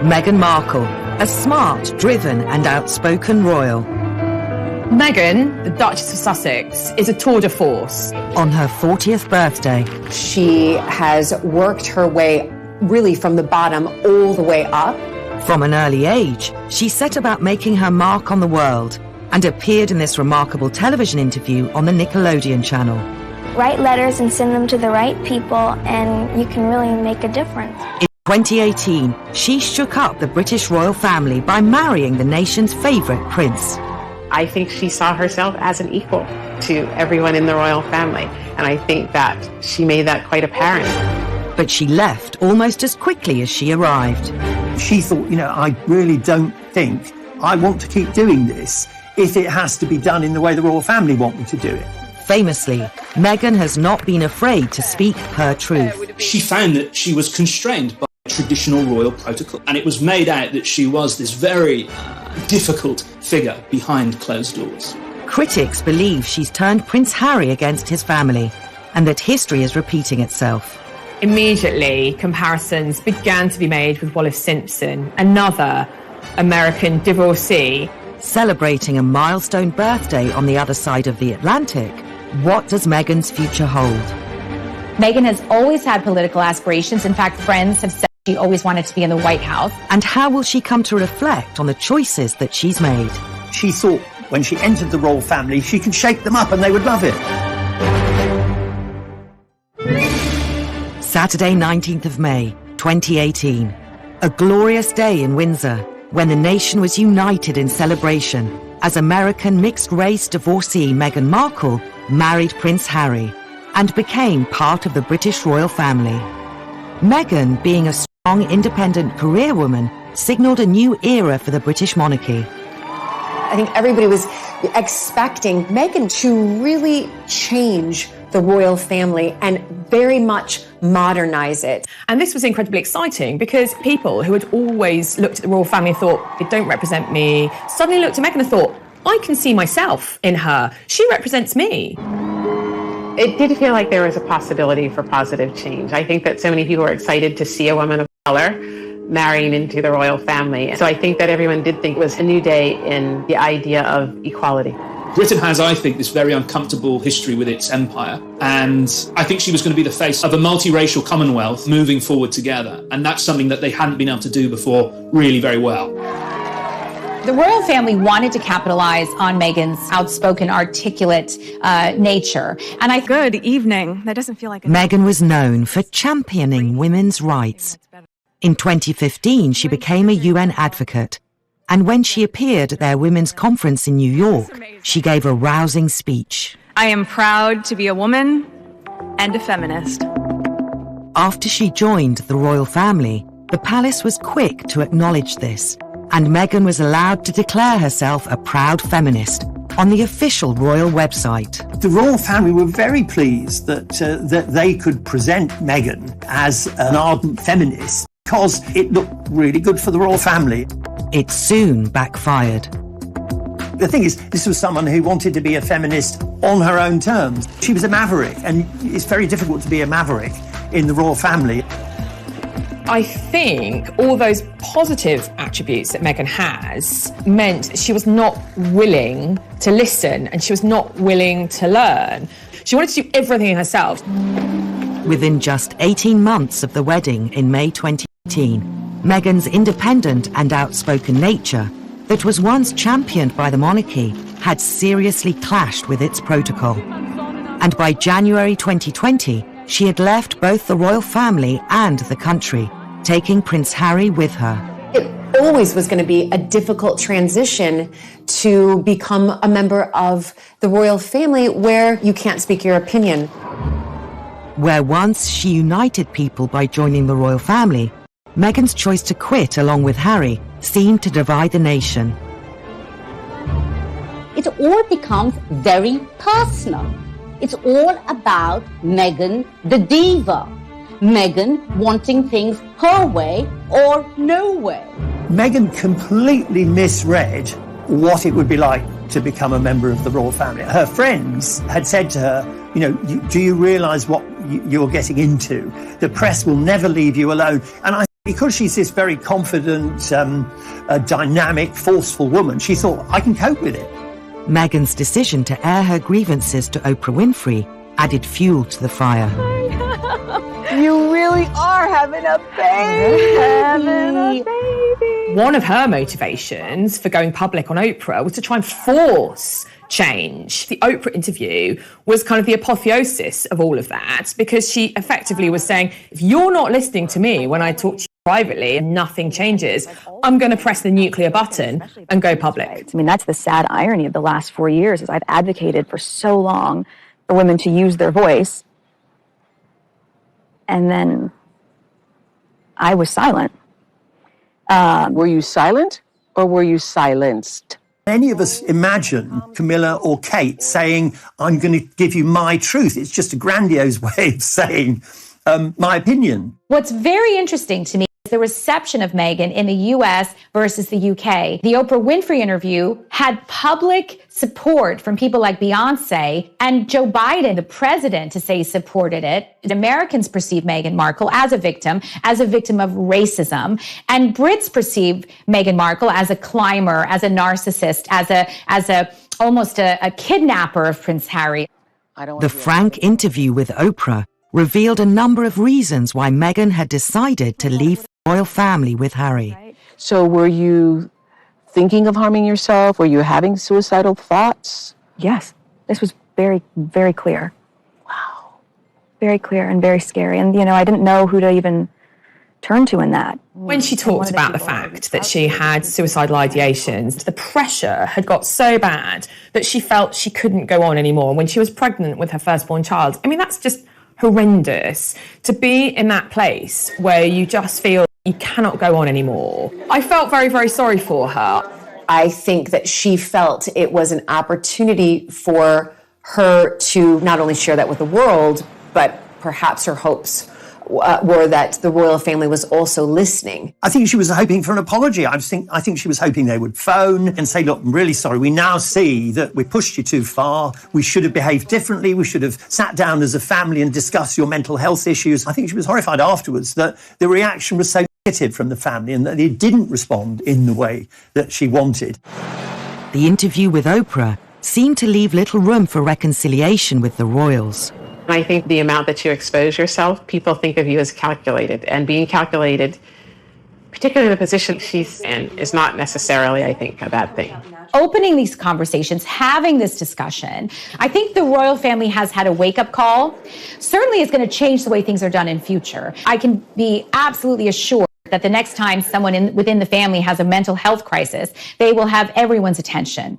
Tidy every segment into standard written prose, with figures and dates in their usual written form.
Meghan Markle, a smart, driven and outspoken royal. Meghan, the Duchess of Sussex, is a tour de force. On her 40th birthday, she has worked her way really from the bottom all the way up. From an early age, she set about making her mark on the world and appeared in this remarkable television interview on the Nickelodeon channel. Write letters and send them to the right people, and you can really make a difference. In 2018, she shook up the British royal family by marrying the nation's favourite prince. I think she saw herself as an equal to everyone in the royal family, and I think that she made that quite apparent. But she left almost as quickly as she arrived. She thought, I really don't think I want to keep doing this if it has to be done in the way the royal family want me to do it. Famously, Meghan has not been afraid to speak her truth. She found that she was constrained by traditional royal protocol, and it was made out that she was this very difficult figure behind closed doors. Critics believe she's turned Prince Harry against his family, and that history is repeating itself. Immediately, comparisons began to be made with Wallis Simpson, another American divorcee. Celebrating a milestone birthday on the other side of the Atlantic, what does Meghan's future hold? Meghan has always had political aspirations. In fact, friends have said she always wanted to be in the White House. And how will she come to reflect on the choices that she's made? She thought when she entered the royal family, she could shake them up and they would love it. Saturday, 19th of May, 2018. A glorious day in Windsor, when the nation was united in celebration as American mixed-race divorcee Meghan Markle married Prince Harry and became part of the British royal family. Meghan, being a strong, independent career woman, signalled a new era for the British monarchy. I think everybody was expecting Meghan to really change the royal family and very much modernize it. And this was incredibly exciting because people who had always looked at the royal family and thought, they don't represent me, suddenly looked at Meghan and thought, I can see myself in her. She represents me. It did feel like there was a possibility for positive change. I think that so many people were excited to see a woman of color marrying into the royal family. So I think that everyone did think it was a new day in the idea of equality. Britain has, I think, this very uncomfortable history with its empire, and I think she was going to be the face of a multiracial Commonwealth moving forward together, and that's something that they hadn't been able to do before really very well. The royal family wanted to capitalize on Meghan's outspoken, articulate nature. And Good evening. That doesn't feel like Meghan was known for championing women's rights. In 2015, she became a UN advocate. And when she appeared at their women's conference in New York, she gave a rousing speech. I am proud to be a woman and a feminist. After she joined the royal family, the palace was quick to acknowledge this, and Meghan was allowed to declare herself a proud feminist on the official royal website. The royal family were very pleased that they could present Meghan as an ardent feminist because it looked really good for the royal family. It soon backfired. The thing is, this was someone who wanted to be a feminist on her own terms. She was a maverick, and it's very difficult to be a maverick in the royal family. I think all those positive attributes that Meghan has meant that she was not willing to listen and she was not willing to learn. She wanted to do everything herself. Within just 18 months of the wedding in May 2018, Meghan's independent and outspoken nature, that was once championed by the monarchy, had seriously clashed with its protocol. And by January 2020, she had left both the royal family and the country, taking Prince Harry with her. It always was going to be a difficult transition to become a member of the royal family where you can't speak your opinion. Where once she united people by joining the royal family, Meghan's choice to quit along with Harry seemed to divide the nation. It all becomes very personal. It's all about Meghan the diva. Meghan wanting things her way or no way. Meghan completely misread what it would be like to become a member of the royal family. Her friends had said to her, do you realise what you're getting into? The press will never leave you alone. And I Because she's this very confident, dynamic, forceful woman, she thought, I can cope with it. Meghan's decision to air her grievances to Oprah Winfrey added fuel to the fire. You really are having a baby. One of her motivations for going public on Oprah was to try and force change. The Oprah interview was kind of the apotheosis of all of that, because she effectively was saying, if you're not listening to me when I talk to you privately and nothing changes, I'm going to press the nuclear button and go public. I mean, that's the sad irony of the last 4 years, is I've advocated for so long for women to use their voice, and then I was silent. Were you silent or were you silenced? Any of us imagine Camilla or Kate saying, I'm going to give you my truth. It's just a grandiose way of saying my opinion. What's very interesting to me is the reception of Meghan in the US versus the UK. The Oprah Winfrey interview had public support from people like Beyonce and Joe Biden, the president, to say he supported it. Americans perceive Meghan Markle as a victim of racism. And Brits perceive Meghan Markle as a climber, as a narcissist, as almost a kidnapper of Prince Harry. The frank interview with Oprah revealed a number of reasons why Meghan had decided to leave the royal family with Harry. So were you thinking of harming yourself? Were you having suicidal thoughts? Yes, this was very, very clear. Wow. Very clear and very scary. And, I didn't know who to even turn to in that. When she talked about the fact that she had suicidal ideations, the pressure had got so bad that she felt she couldn't go on anymore. When she was pregnant with her firstborn child, I mean, that's just horrendous, to be in that place where you just feel you cannot go on anymore. I felt very, very sorry for her. I think that she felt it was an opportunity for her to not only share that with the world, but perhaps her hopes were that the royal family was also listening. I think she was hoping for an apology. I think she was hoping they would phone and say, look, I'm really sorry. We now see that we pushed you too far. We should have behaved differently. We should have sat down as a family and discussed your mental health issues. I think she was horrified afterwards that the reaction was so negative from the family and that they didn't respond in the way that she wanted. The interview with Oprah seemed to leave little room for reconciliation with the royals. I think the amount that you expose yourself, people think of you as calculated. And being calculated, particularly in the position she's in, is not necessarily, I think, a bad thing. Opening these conversations, having this discussion, I think the royal family has had a wake-up call. Certainly it's going to change the way things are done in future. I can be absolutely assured that the next time someone within the family has a mental health crisis, they will have everyone's attention.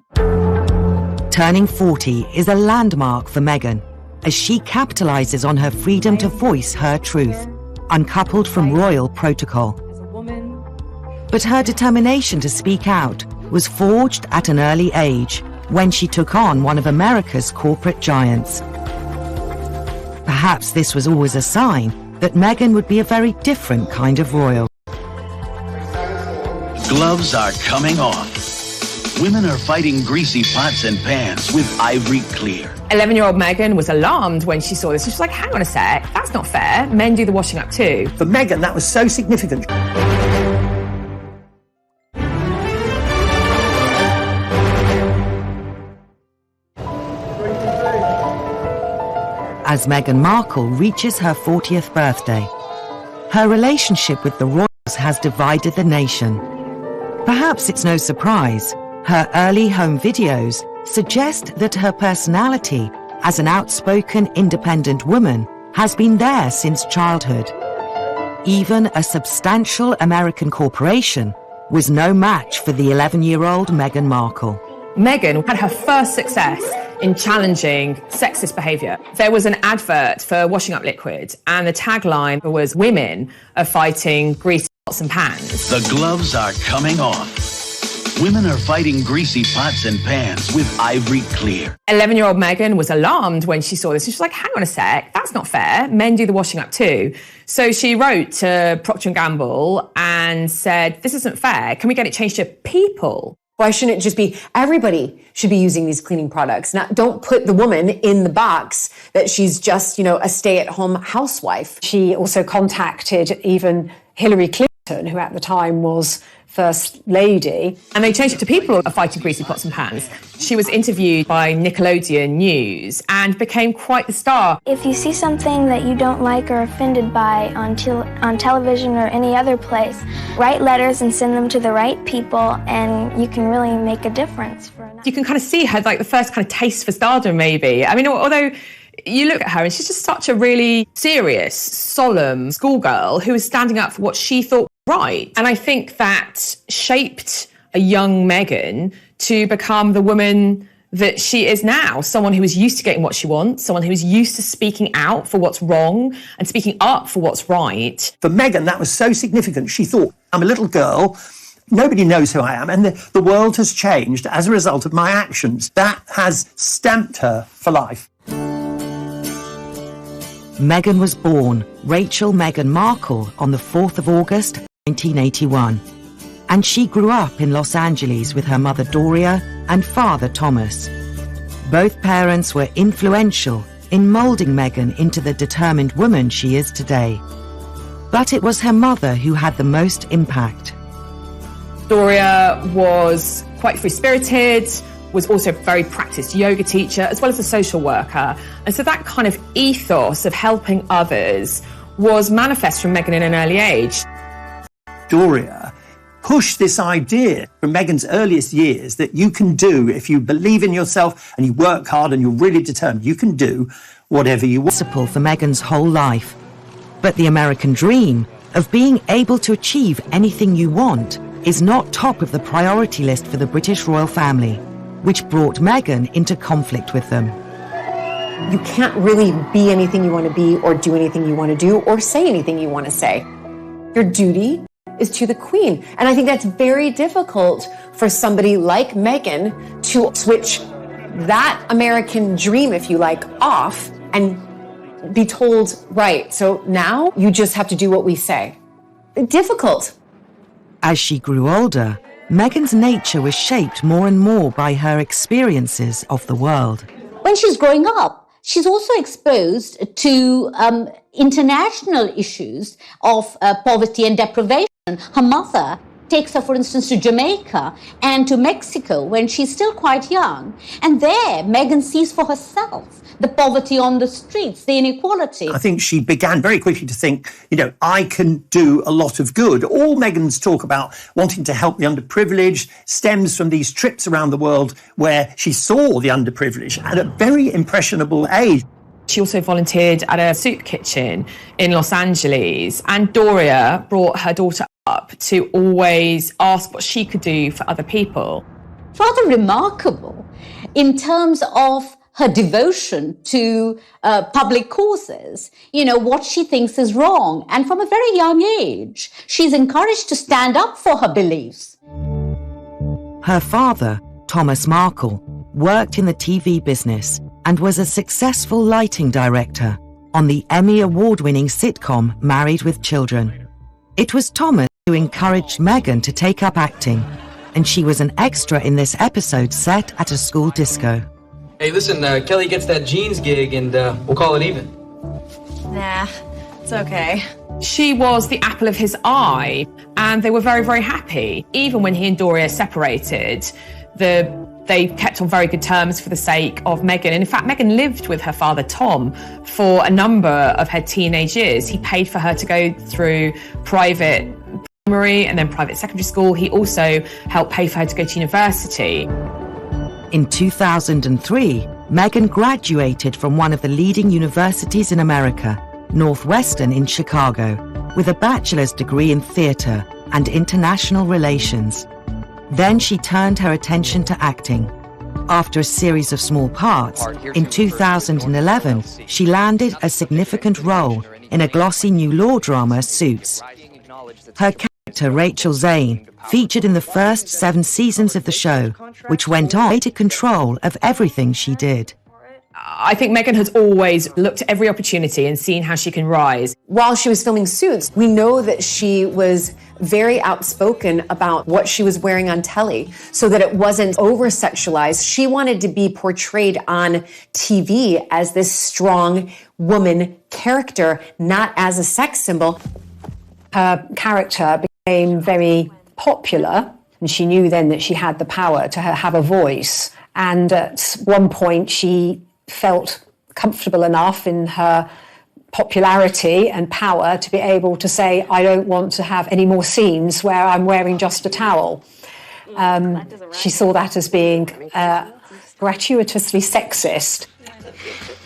Turning 40 is a landmark for Meghan, as she capitalizes on her freedom to voice her truth, uncoupled from royal protocol. But her determination to speak out was forged at an early age, when she took on one of America's corporate giants. Perhaps this was always a sign that Meghan would be a very different kind of royal. Gloves are coming off. Women are fighting greasy pots and pans with Ivory Clear. 11-year-old Meghan was alarmed when she saw this. She was like, hang on a sec, that's not fair. Men do the washing up too. For Meghan, that was so significant. As Meghan Markle reaches her 40th birthday, her relationship with the royals has divided the nation. Perhaps it's no surprise. Her early home videos suggest that her personality as an outspoken, independent woman has been there since childhood. Even a substantial American corporation was no match for the 11-year-old Meghan Markle. Meghan had her first success in challenging sexist behaviour. There was an advert for washing up liquid, and the tagline was, "Women are fighting greasy pots and pans." The gloves are coming off. Women are fighting greasy pots and pans with Ivory Clear. 11-year-old Meghan was alarmed when she saw this. She was like, hang on a sec, that's not fair. Men do the washing up too. So she wrote to Procter & Gamble and said, this isn't fair. Can we get it changed to people? Why shouldn't it just be everybody should be using these cleaning products? Now, don't put the woman in the box that she's just, a stay-at-home housewife. She also contacted even Hillary Clinton Middleton, who at the time was First Lady. And they changed it to People Are Fighting Greasy Pots and Pans. She was interviewed by Nickelodeon News and became quite the star. If you see something that you don't like or offended by on television or any other place, write letters and send them to the right people, and you can really make a difference. You can kind of see her, like the first kind of taste for stardom, maybe. I mean, although you look at her and she's just such a really serious, solemn schoolgirl who was standing up for what she thought right. And I think that shaped a young Meghan to become the woman that she is now, someone who is used to getting what she wants, someone who is used to speaking out for what's wrong and speaking up for what's right. For Meghan, that was so significant. She thought, I'm a little girl, nobody knows who I am, and the world has changed as a result of my actions. That has stamped her for life. Meghan was born Rachel Meghan Markle on the 4th of August, 1981. And she grew up in Los Angeles with her mother Doria and father Thomas. Both parents were influential in moulding Meghan into the determined woman she is today. But it was her mother who had the most impact. Doria was quite free-spirited, was also a very practiced yoga teacher, as well as a social worker. And so that kind of ethos of helping others was manifest from Meghan in an early age. Doria pushed this idea from Meghan's earliest years that you can do, if you believe in yourself and you work hard and you're really determined, you can do whatever you want. Principle for Meghan's whole life. But the American dream of being able to achieve anything you want is not top of the priority list for the British royal family, which brought Meghan into conflict with them. You can't really be anything you want to be or do anything you want to do or say anything you want to say. Your duty is to the Queen. And I think that's very difficult for somebody like Meghan to switch that American dream, if you like, off and be told, right, so now you just have to do what we say. Difficult. As she grew older, Meghan's nature was shaped more and more by her experiences of the world. When she's growing up, she's also exposed to international issues of poverty and deprivation. Her mother takes her, for instance, to Jamaica and to Mexico when she's still quite young. And there, Meghan sees for herself the poverty on the streets, the inequality. I think she began very quickly to think, I can do a lot of good. All Meghan's talk about wanting to help the underprivileged stems from these trips around the world where she saw the underprivileged at a very impressionable age. She also volunteered at a soup kitchen in Los Angeles, and Doria brought her daughter up to always ask what she could do for other people. Rather remarkable in terms of her devotion to public causes, what she thinks is wrong. And from a very young age, she's encouraged to stand up for her beliefs. Her father, Thomas Markle, worked in the TV business and was a successful lighting director on the Emmy Award-winning sitcom Married with Children. It was Thomas who encouraged Meghan to take up acting, and she was an extra in this episode set at a school disco. Hey, listen, Kelly gets that jeans gig and we'll call it even. Nah, it's okay. She was the apple of his eye, and they were very, very happy. Even when he and Doria separated, they kept on very good terms for the sake of Meghan. And in fact, Meghan lived with her father, Tom, for a number of her teenage years. He paid for her to go through private primary and then private secondary school. He also helped pay for her to go to university. In 2003, Meghan graduated from one of the leading universities in America, Northwestern in Chicago, with a bachelor's degree in theatre and international relations. Then she turned her attention to acting. After a series of small parts, in 2011, she landed a significant role in a glossy new law drama, Suits. Her character, Rachel Zane, featured in the first 7 seasons of the show, which went on to take control of everything she did. I think Meghan has always looked at every opportunity and seen how she can rise. While she was filming Suits, we know that she was very outspoken about what she was wearing on telly so that it wasn't over-sexualized. She wanted to be portrayed on TV as this strong woman character, not as a sex symbol. Her character became very popular, and she knew then that she had the power to have a voice. And at one point, she felt comfortable enough in her popularity and power to be able to say, I don't want to have any more scenes where I'm wearing just a towel. She saw that as being gratuitously sexist.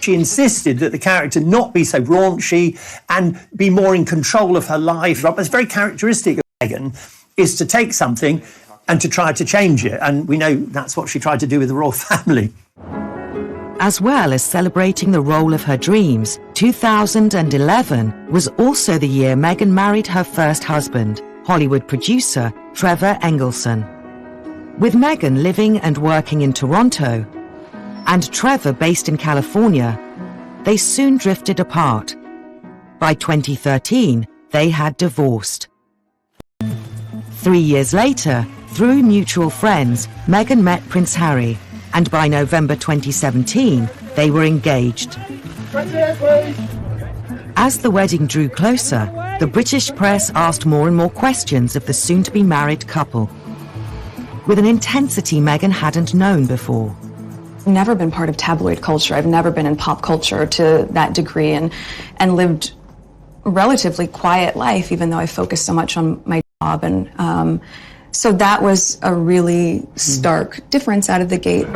She insisted that the character not be so raunchy and be more in control of her life. What's very characteristic of Meghan is to take something and to try to change it. And we know that's what she tried to do with the royal family. As well as celebrating the role of her dreams, 2011 was also the year Meghan married her first husband, Hollywood producer Trevor Engelson. With Meghan living and working in Toronto, and Trevor based in California, they soon drifted apart. By 2013, they had divorced. 3 years later, through mutual friends, Meghan met Prince Harry, and by November 2017, they were engaged. As the wedding drew closer, the British press asked more and more questions of the soon-to-be married couple, with an intensity Meghan hadn't known before. Never been part of tabloid culture. I've never been in pop culture to that degree, and lived a relatively quiet life, even though I focused so much on my job. And so that was a really stark difference out of the gate.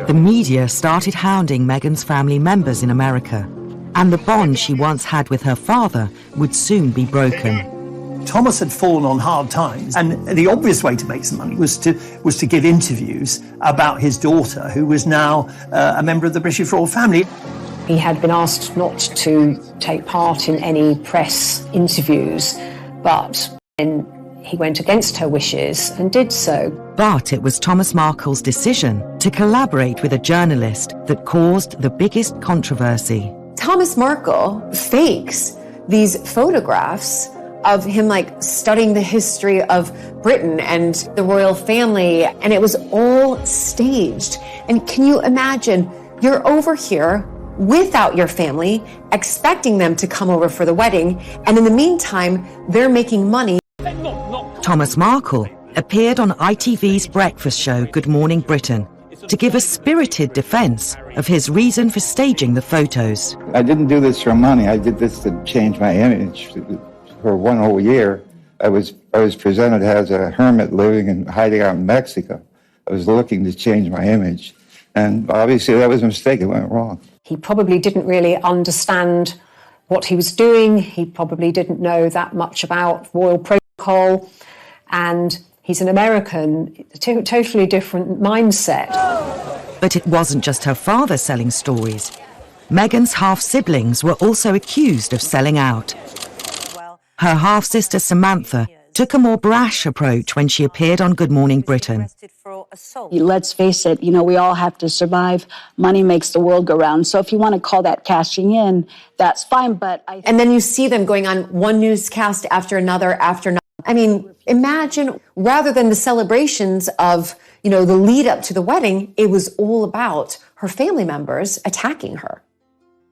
The media started hounding Meghan's family members in America, and the bond she once had with her father would soon be broken. Thomas had fallen on hard times, and the obvious way to make some money was to give interviews about his daughter, who was now a member of the British royal family. He had been asked not to take part in any press interviews, but then he went against her wishes and did so. But it was Thomas Markle's decision to collaborate with a journalist that caused the biggest controversy. Thomas Markle fakes these photographs of him studying the history of Britain and the royal family, and it was all staged. And can you imagine, you're over here without your family, expecting them to come over for the wedding, and in the meantime, they're making money. Thomas Markle appeared on ITV's breakfast show Good Morning Britain to give a spirited defense of his reason for staging the photos. I didn't do this for money. I did this to change my image. For 1 whole year, I was presented as a hermit living and hiding out in Mexico. I was looking to change my image, and obviously that was a mistake. It went wrong. He probably didn't really understand what he was doing. He probably didn't know that much about royal protocol, and he's an American, totally different mindset. But it wasn't just her father selling stories. Meghan's half-siblings were also accused of selling out. Her half-sister Samantha took a more brash approach when she appeared on Good Morning Britain. Let's face it, we all have to survive. Money makes the world go round. So if you want to call that cashing in, that's fine. But And then you see them going on one newscast after another. I mean, imagine, rather than the celebrations of, the lead up to the wedding, it was all about her family members attacking her.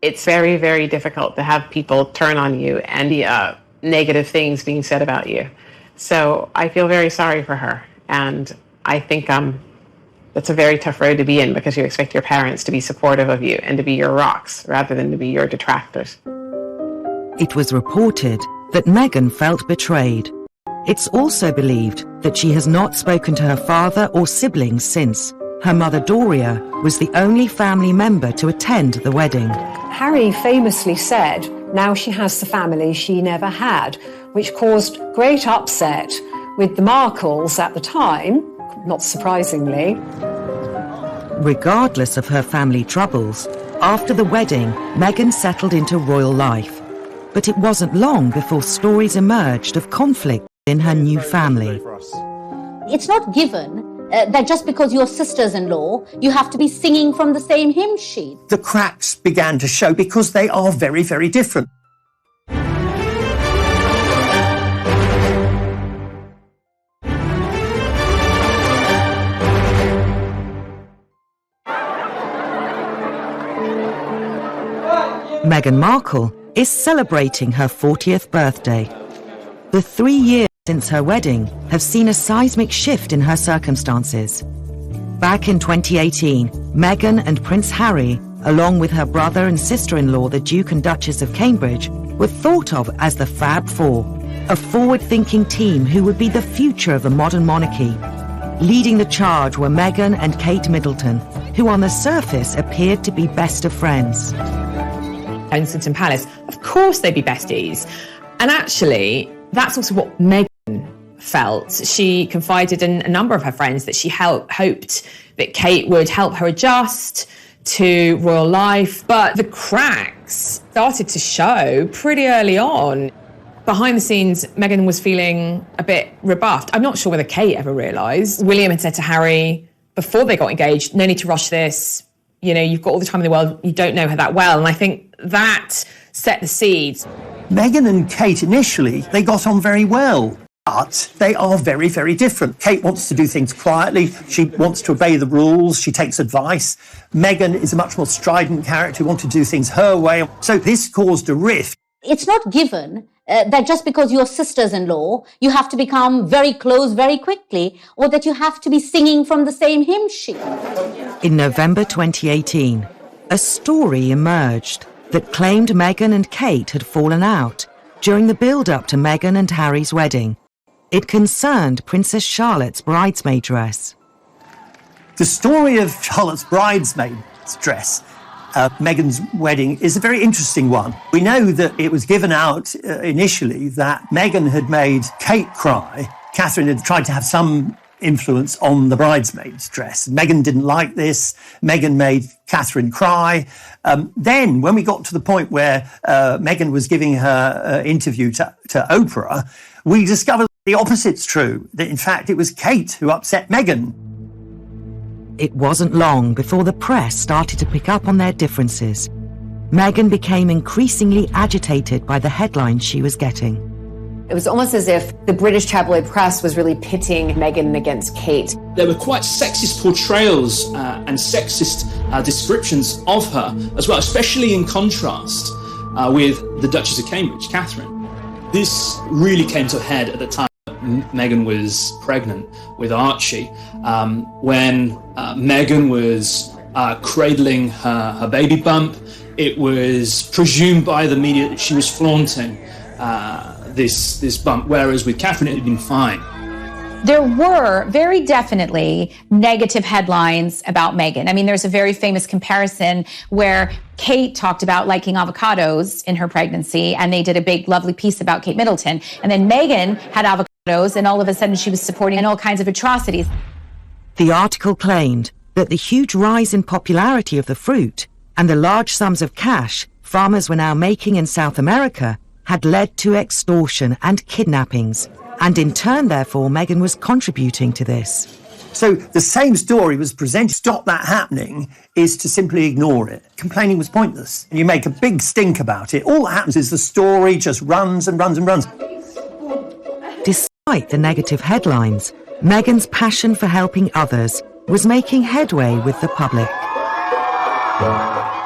It's very, very difficult to have people turn on you and negative things being said about you. So I feel very sorry for her. And I think that's a very tough road to be in, because you expect your parents to be supportive of you and to be your rocks rather than to be your detractors. It was reported that Meghan felt betrayed. It's also believed that she has not spoken to her father or siblings since. Her mother Doria was the only family member to attend the wedding. Harry famously said, now she has the family she never had, which caused great upset with the Markles at the time, not surprisingly. Regardless of her family troubles, after the wedding, Meghan settled into royal life. But it wasn't long before stories emerged of conflict in her new family. It's not given that just because you're sisters-in-law, you have to be singing from the same hymn sheet. The cracks began to show because they are very, very different. Meghan Markle is celebrating her 40th birthday. The 3 years since her wedding have seen a seismic shift in her circumstances. Back in 2018, Meghan and Prince Harry, along with her brother and sister-in-law, the Duke and Duchess of Cambridge, were thought of as the Fab Four, a forward-thinking team who would be the future of the modern monarchy. Leading the charge were Meghan and Kate Middleton, who on the surface appeared to be best of friends. Kensington Palace, of course they'd be besties. And actually, that's also what Meghan felt. She confided in a number of her friends that she hoped that Kate would help her adjust to royal life. But the cracks started to show pretty early on. Behind the scenes, Meghan was feeling a bit rebuffed. I'm not sure whether Kate ever realised. William had said to Harry before they got engaged, no need to rush this. You know, you've got all the time in the world. You don't know her that well. And I think that set the seeds. Meghan and Kate initially, they got on very well. But they are very, very different. Kate wants to do things quietly. She wants to obey the rules. She takes advice. Meghan is a much more strident character who wants to do things her way. So this caused a rift. It's not given that just because you're sisters-in-law, you have to become very close very quickly, or that you have to be singing from the same hymn sheet. In November 2018, a story emerged that claimed Meghan and Kate had fallen out during the build-up to Meghan and Harry's wedding. It concerned Princess Charlotte's bridesmaid dress. The story of Charlotte's bridesmaid dress, Meghan's wedding, is a very interesting one. We know that it was given out initially that Meghan had made Kate cry. Catherine had tried to have some influence on the bridesmaid's dress. Meghan didn't like this. Meghan made Catherine cry. Then, when we got to the point where Meghan was giving her interview to Oprah, we discovered the opposite's true, that in fact it was Kate who upset Meghan. It wasn't long before the press started to pick up on their differences. Meghan became increasingly agitated by the headlines she was getting. It was almost as if the British tabloid press was really pitting Meghan against Kate. There were quite sexist portrayals and sexist descriptions of her as well, especially in contrast with the Duchess of Cambridge, Catherine. This really came to a head at the time Meghan was pregnant with Archie, when Meghan was cradling her baby bump. It was presumed by the media that she was flaunting this bump, whereas with Catherine it had been fine. There were very definitely negative headlines about Meghan. I mean, there's a very famous comparison where Kate talked about liking avocados in her pregnancy, and they did a big, lovely piece about Kate Middleton. And then Meghan had avocados, and all of a sudden she was supporting all kinds of atrocities. The article claimed that the huge rise in popularity of the fruit and the large sums of cash farmers were now making in South America had led to extortion and kidnappings. And in turn, therefore, Meghan was contributing to this. So the same story was presented. To stop that happening is to simply ignore it. Complaining was pointless. You make a big stink about it. All that happens is the story just runs and runs and runs. Despite the negative headlines, Meghan's passion for helping others was making headway with the public.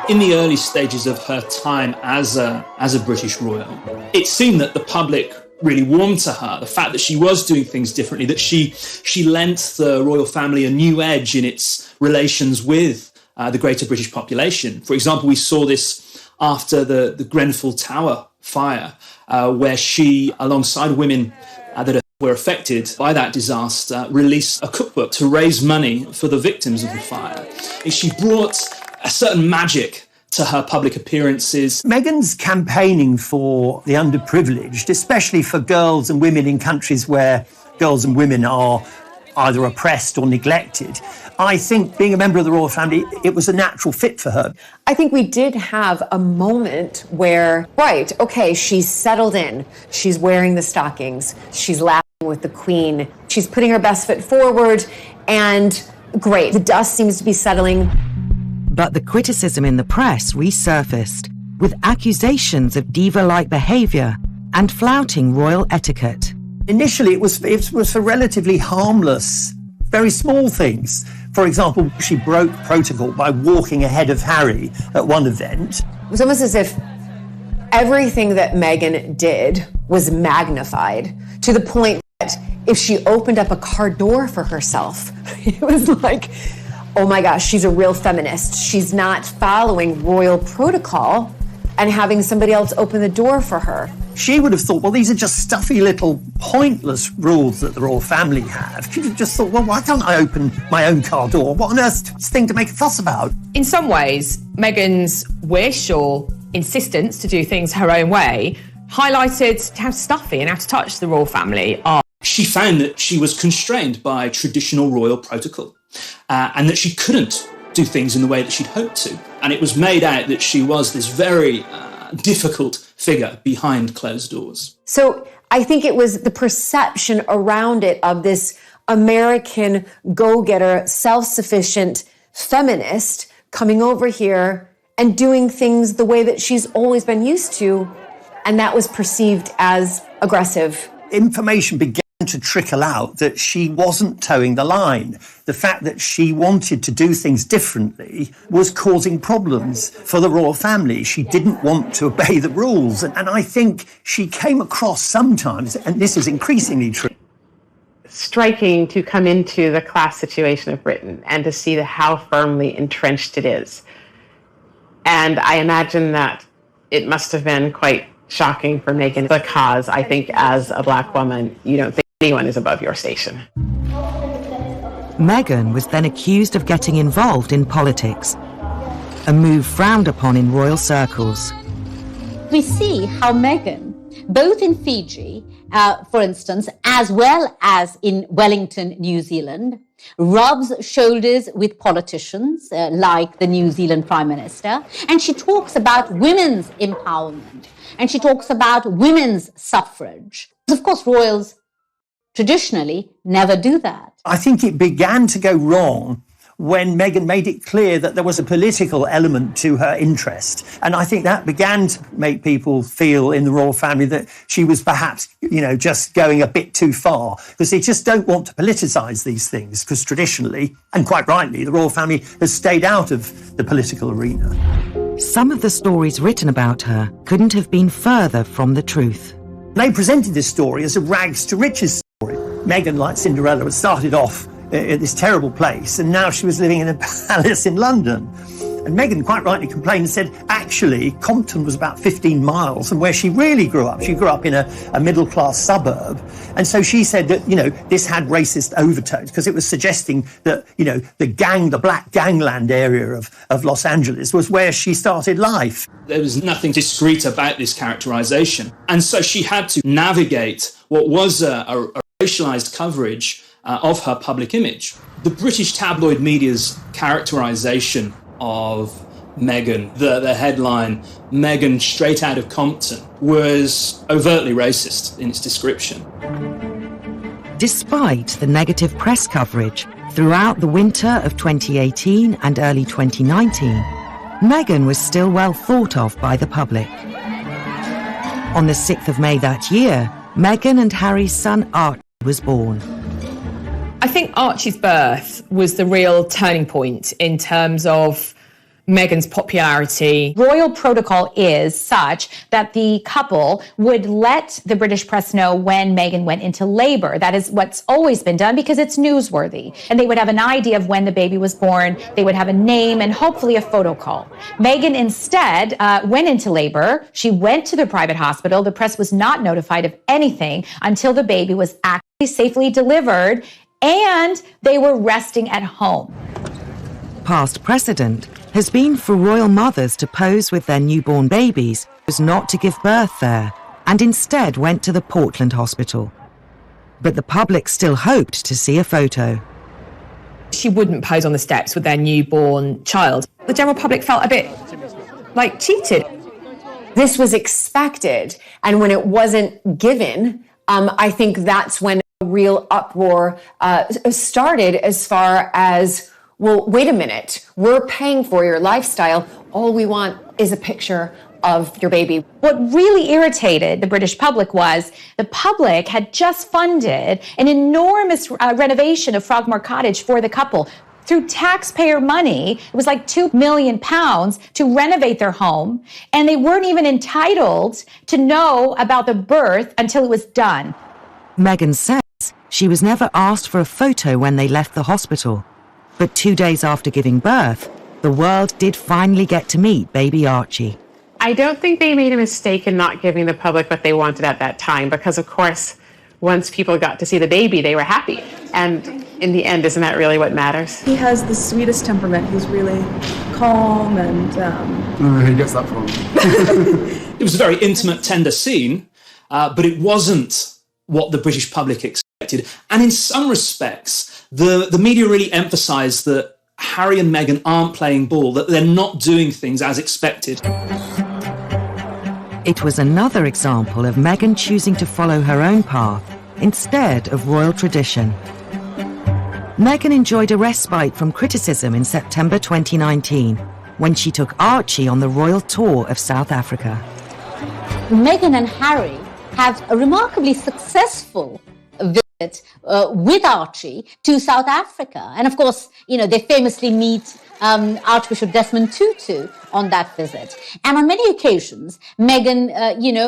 In the early stages of her time as a British royal, it seemed that the public really warmed to her. The fact that she was doing things differently, that she lent the royal family a new edge in its relations with the greater British population. For example, we saw this after the Grenfell Tower fire, where she, alongside women that were affected by that disaster, released a cookbook to raise money for the victims of the fire. She brought a certain magic to her public appearances. Meghan's campaigning for the underprivileged, especially for girls and women in countries where girls and women are either oppressed or neglected, I think being a member of the royal family, it was a natural fit for her. I think we did have a moment where, right, okay, she's settled in. She's wearing the stockings. She's laughing with the Queen. She's putting her best foot forward, and great. The dust seems to be settling. But the criticism in the press resurfaced, with accusations of diva-like behaviour and flouting royal etiquette. Initially, it was for relatively harmless, very small things. For example, she broke protocol by walking ahead of Harry at one event. It was almost as if everything that Meghan did was magnified to the point if she opened up a car door for herself, it was like, oh my gosh, she's a real feminist. She's not following royal protocol and having somebody else open the door for her. She would have thought, well, these are just stuffy little pointless rules that the royal family have. She would have just thought, well, why can't I open my own car door? What on earth's this thing to make a fuss about? In some ways, Meghan's wish or insistence to do things her own way highlighted how stuffy and out of touch the royal family are. She found that she was constrained by traditional royal protocol and that she couldn't do things in the way that she'd hoped to. And it was made out that she was this very difficult figure behind closed doors. So I think it was the perception around it of this American go-getter, self-sufficient feminist coming over here and doing things the way that she's always been used to. And that was perceived as aggressive. Information began to trickle out that she wasn't towing the line. The fact that she wanted to do things differently was causing problems for the royal family. She didn't want to obey the rules. And I think she came across sometimes, and this is increasingly true, striking to come into the class situation of Britain and to see how firmly entrenched it is. And I imagine that it must have been quite shocking for Meghan because I think as a black woman, you don't think anyone is above your station. Meghan was then accused of getting involved in politics, a move frowned upon in royal circles. We see how Meghan, both in Fiji, for instance, as well as in Wellington, New Zealand, rubs shoulders with politicians like the New Zealand Prime Minister, and she talks about women's empowerment, and she talks about women's suffrage. Of course, royals traditionally never do that. I think it began to go wrong when Meghan made it clear that there was a political element to her interest. And I think that began to make people feel in the royal family that she was perhaps, just going a bit too far, because they just don't want to politicise these things, because traditionally, and quite rightly, the royal family has stayed out of the political arena. Some of the stories written about her couldn't have been further from the truth. They presented this story as a rags to riches story. Meghan, like Cinderella, had started off at this terrible place, and now she was living in a palace in London. And Meghan quite rightly complained and said, actually, Compton was about 15 miles from where she really grew up. She grew up in a middle-class suburb. And so she said that, this had racist overtones because it was suggesting that, the black gangland area of Los Angeles was where she started life. There was nothing discreet about this characterisation. And so she had to navigate what was a racialised coverage of her public image. The British tabloid media's characterisation of Meghan, the headline, Meghan straight out of Compton, was overtly racist in its description. Despite the negative press coverage throughout the winter of 2018 and early 2019, Meghan was still well thought of by the public. On the 6th of May that year, Meghan and Harry's son Archie was born. I think Archie's birth was the real turning point in terms of Meghan's popularity. Royal protocol is such that the couple would let the British press know when Meghan went into labor. That is what's always been done because it's newsworthy. And they would have an idea of when the baby was born. They would have a name and hopefully a photo call. Meghan instead went into labor. She went to the private hospital. The press was not notified of anything until the baby was actually safely delivered and they were resting at home. Past precedent has been for royal mothers to pose with their newborn babies was not to give birth there and instead went to the Portland hospital. But the public still hoped to see a photo. She wouldn't pose on the steps with their newborn child. The general public felt a bit like cheated. This was expected, and when it wasn't given, I think that's when a real uproar started as far as, well, wait a minute, we're paying for your lifestyle. All we want is a picture of your baby. What really irritated the British public was the public had just funded an enormous renovation of Frogmore Cottage for the couple. Through taxpayer money, it was like £2 million to renovate their home, and they weren't even entitled to know about the birth until it was done. Meghan says She was never asked for a photo when they left the hospital. But 2 days after giving birth, the world did finally get to meet baby Archie. I don't think they made a mistake in not giving the public what they wanted at that time, because, of course, once people got to see the baby, they were happy. And in the end, isn't that really what matters? He has the sweetest temperament. He's really calm and... he gets that from. It was a very intimate, tender scene, but it wasn't what the British public expected. And in some respects, the media really emphasised that Harry and Meghan aren't playing ball, that they're not doing things as expected. It was another example of Meghan choosing to follow her own path instead of royal tradition. Meghan enjoyed a respite from criticism in September 2019 when she took Archie on the royal tour of South Africa. Meghan and Harry have a remarkably successful visit with Archie to South Africa. And of course, they famously meet Archbishop Desmond Tutu on that visit. And on many occasions, Meghan,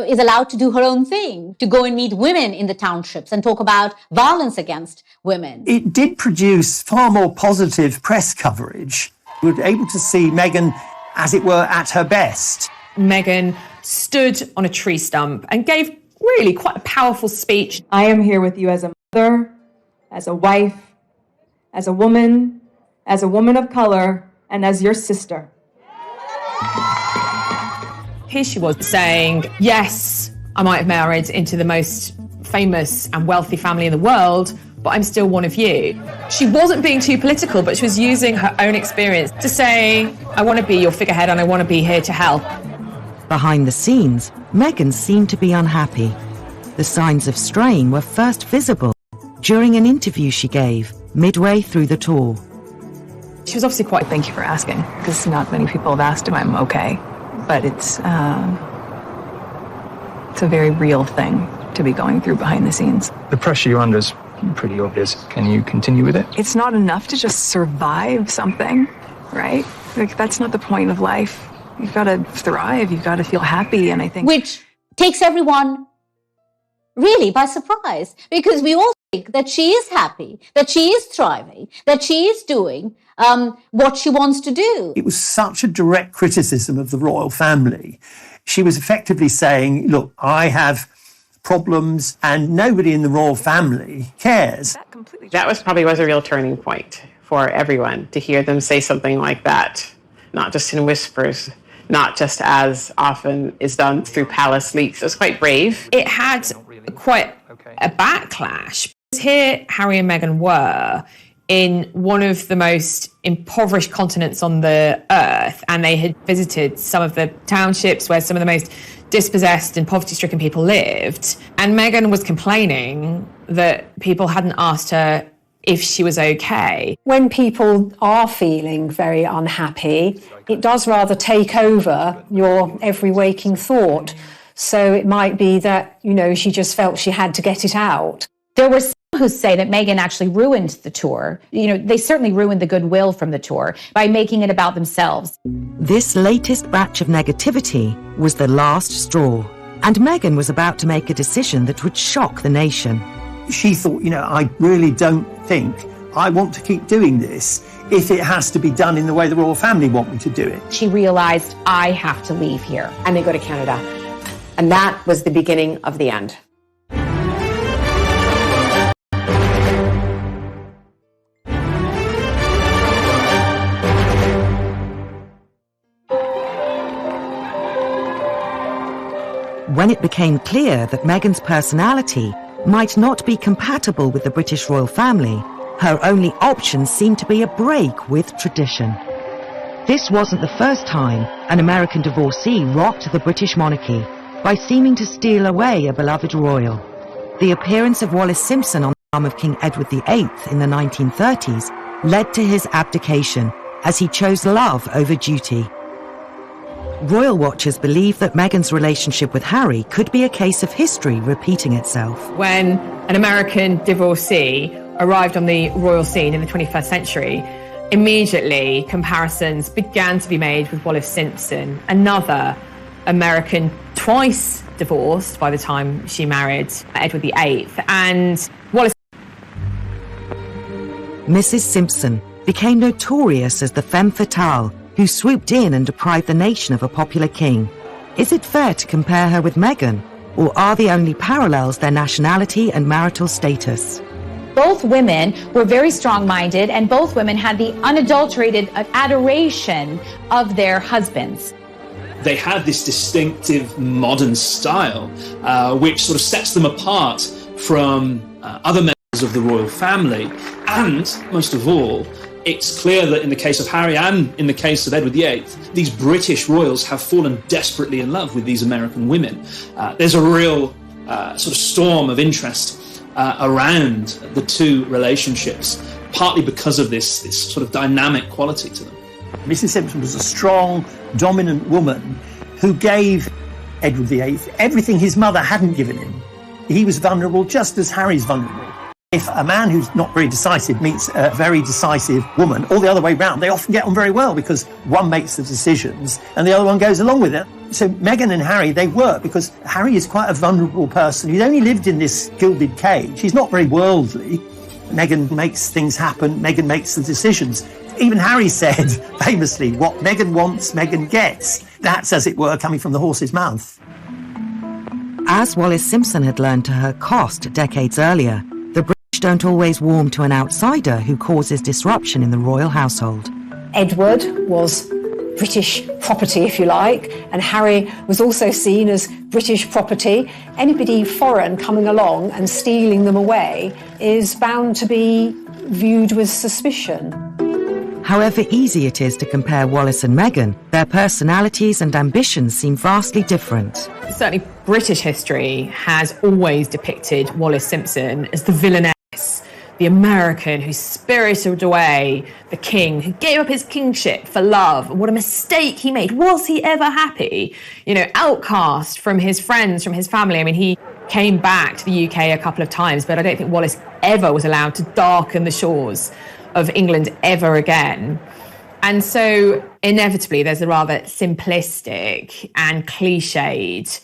is allowed to do her own thing, to go and meet women in the townships and talk about violence against women. It did produce far more positive press coverage. We were able to see Meghan, as it were, at her best. Meghan stood on a tree stump and gave really quite a powerful speech. I am here with you as a mother, as a wife, as a woman of color, and as your sister. Here she was saying, yes, I might have married into the most famous and wealthy family in the world, but I'm still one of you. She wasn't being too political, but she was using her own experience to say, I want to be your figurehead and I want to be here to help. Behind the scenes, Meghan seemed to be unhappy. The signs of strain were first visible during an interview she gave midway through the tour. She was obviously quite... Thank you for asking, because not many people have asked if I'm okay. But it's a very real thing to be going through behind the scenes. The pressure you're under is pretty obvious. Can you continue with it? It's not enough to just survive something, right? Like, that's not the point of life. You've got to thrive. You've got to feel happy. And I think... Which takes everyone really by surprise, because we all think that she is happy, that she is thriving, that she is doing what she wants to do. It was such a direct criticism of the royal family. She was effectively saying, look, I have problems and nobody in the royal family cares. That was a real turning point for everyone, to hear them say something like that, not just in whispers, not just as often is done through palace leaks. It was quite brave. It had quite a backlash. Here Harry and Meghan were in one of the most impoverished continents on the earth, and they had visited some of the townships where some of the most dispossessed and poverty-stricken people lived. And Meghan was complaining that people hadn't asked her if she was okay. When people are feeling very unhappy, it does rather take over your every waking thought. So it might be that, she just felt she had to get it out. There were some who say that Meghan actually ruined the tour. They certainly ruined the goodwill from the tour by making it about themselves. This latest batch of negativity was the last straw, and Meghan was about to make a decision that would shock the nation. She thought, I really don't think I want to keep doing this if it has to be done in the way the royal family want me to do it. She realized, I have to leave here. And they go to Canada. And that was the beginning of the end. When it became clear that Meghan's personality might not be compatible with the British royal family, her only option seemed to be a break with tradition. This wasn't the first time an American divorcee rocked the British monarchy by seeming to steal away a beloved royal. The appearance of Wallis Simpson on the arm of King Edward VIII in the 1930s led to his abdication, as he chose love over duty. Royal watchers believe that Meghan's relationship with Harry could be a case of history repeating itself. When an American divorcee arrived on the royal scene in the 21st century, immediately comparisons began to be made with Wallis Simpson, another American twice divorced by the time she married Edward VIII. And Wallis Mrs. Simpson became notorious as the femme fatale who swooped in and deprived the nation of a popular king. Is it fair to compare her with Meghan, or are the only parallels their nationality and marital status? Both women were very strong-minded, and both women had the unadulterated adoration of their husbands. They had this distinctive modern style, which sort of sets them apart from other members of the royal family. And, most of all, it's clear that in the case of Harry and in the case of Edward VIII, these British royals have fallen desperately in love with these American women. There's a real sort of storm of interest around the two relationships, partly because of this sort of dynamic quality to them. Mrs. Simpson was a strong, dominant woman who gave Edward VIII everything his mother hadn't given him. He was vulnerable just as Harry's vulnerable. If a man who's not very decisive meets a very decisive woman, or the other way round, they often get on very well because one makes the decisions and the other one goes along with it. So Meghan and Harry, they work because Harry is quite a vulnerable person. He's only lived in this gilded cage. He's not very worldly. Meghan makes things happen. Meghan makes the decisions. Even Harry said, famously, what Meghan wants, Meghan gets. That's, as it were, coming from the horse's mouth. As Wallis Simpson had learned to her cost decades earlier, the British don't always warm to an outsider who causes disruption in the royal household. Edward was British property, if you like, and Harry was also seen as British property. Anybody foreign coming along and stealing them away is bound to be viewed with suspicion. However easy it is to compare Wallis and Meghan, their personalities and ambitions seem vastly different. Certainly British history has always depicted Wallis Simpson as the villainess, the American who spirited away the king, who gave up his kingship for love. And what a mistake he made. Was he ever happy? You know, outcast from his friends, from his family. I mean, he came back to the UK a couple of times, but I don't think Wallis ever was allowed to darken the shores of England ever again. And so inevitably there's a rather simplistic and cliched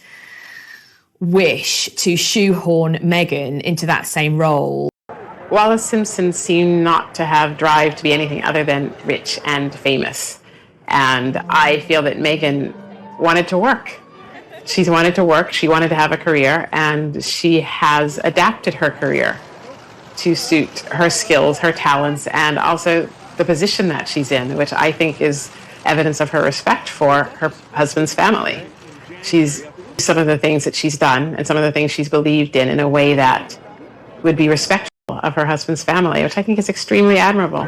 wish to shoehorn Meghan into that same role. Wallis Simpson seemed not to have drive to be anything other than rich and famous. And I feel that Meghan wanted to work. She wanted to work, she wanted to have a career, and she has adapted her career to suit her skills, her talents, and also the position that she's in, which I think is evidence of her respect for her husband's family. She's some of the things that she's done and some of the things she's believed in a way that would be respectful of her husband's family, which I think is extremely admirable.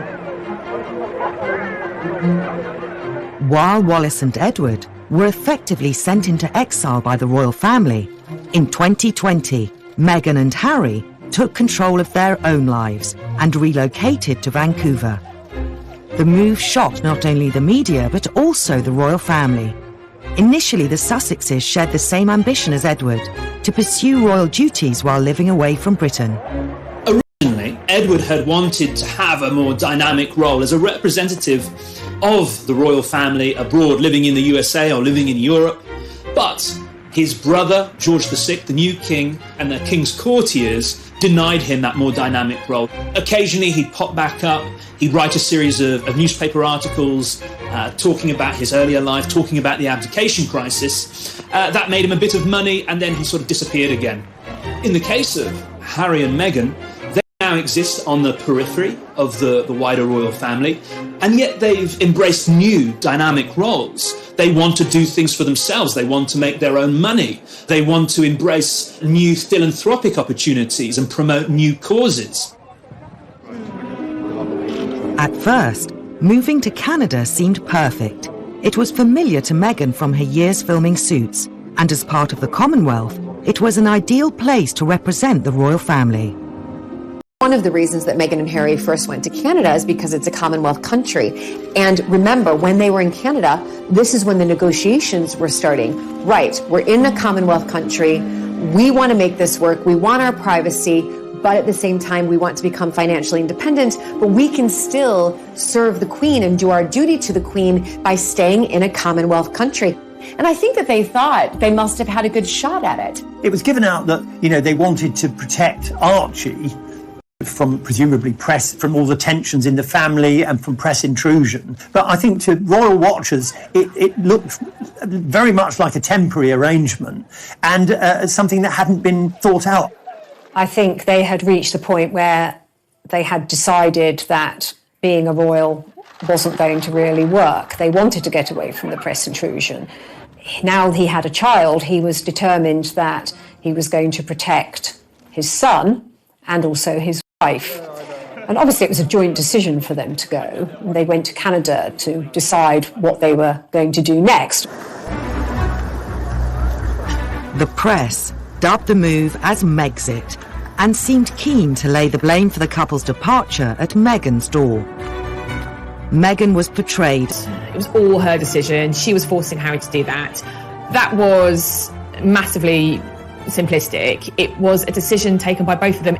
While Wallis and Edward were effectively sent into exile by the royal family, in 2020, Meghan and Harry took control of their own lives and relocated to Vancouver. The move shocked not only the media but also the royal family. Initially, the Sussexes shared the same ambition as Edward, to pursue royal duties while living away from Britain. Originally, Edward had wanted to have a more dynamic role as a representative of the royal family abroad, living in the USA or living in Europe, but his brother, George VI, the new king, and the king's courtiers denied him that more dynamic role. Occasionally he'd pop back up, he'd write a series of newspaper articles talking about his earlier life, talking about the abdication crisis. That made him a bit of money, and then he sort of disappeared again. In the case of Harry and Meghan, they now exist on the periphery of the wider royal family, and yet they've embraced new dynamic roles. They want to do things for themselves. They want to make their own money. They want to embrace new philanthropic opportunities and promote new causes. At first, moving to Canada seemed perfect. It was familiar to Meghan from her years filming Suits, and as part of the Commonwealth, it was an ideal place to represent the royal family. One of the reasons that Meghan and Harry first went to Canada is because it's a Commonwealth country. And remember, when they were in Canada, this is when the negotiations were starting. Right, we're in a Commonwealth country. We want to make this work. We want our privacy, but at the same time, we want to become financially independent. But we can still serve the Queen and do our duty to the Queen by staying in a Commonwealth country. And I think that they thought they must have had a good shot at it. It was given out that, they wanted to protect Archie. from presumably press, from all the tensions in the family and from press intrusion. But I think to royal watchers, it looked very much like a temporary arrangement and something that hadn't been thought out. I think they had reached a point where they had decided that being a royal wasn't going to really work. They wanted to get away from the press intrusion. Now he had a child, he was determined that he was going to protect his son and also his wife. And obviously it was a joint decision for them to go. They went to Canada to decide what they were going to do next. The press dubbed the move as Megxit and seemed keen to lay the blame for the couple's departure at Meghan's door. Meghan was portrayed. It was all her decision. She was forcing Harry to do that. That was massively simplistic. It was a decision taken by both of them.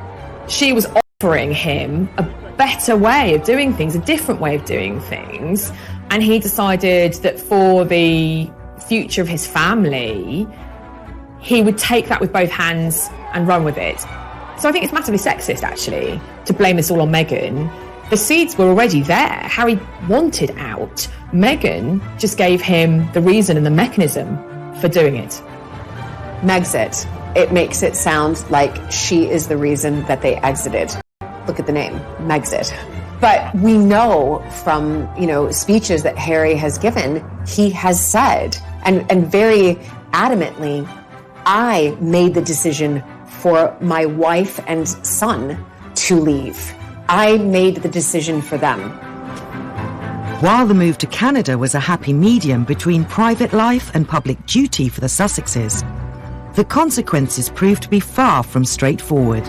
She was offering him a better way of doing things, a different way of doing things. And he decided that for the future of his family, he would take that with both hands and run with it. So I think it's massively sexist, actually, to blame this all on Meghan. The seeds were already there. Harry wanted out. Meghan just gave him the reason and the mechanism for doing it. Megxit. It makes it sound like she is the reason that they exited. Look at the name, Megxit. But we know from, speeches that Harry has given, he has said, and very adamantly, I made the decision for my wife and son to leave. I made the decision for them. While the move to Canada was a happy medium between private life and public duty for the Sussexes, the consequences proved to be far from straightforward.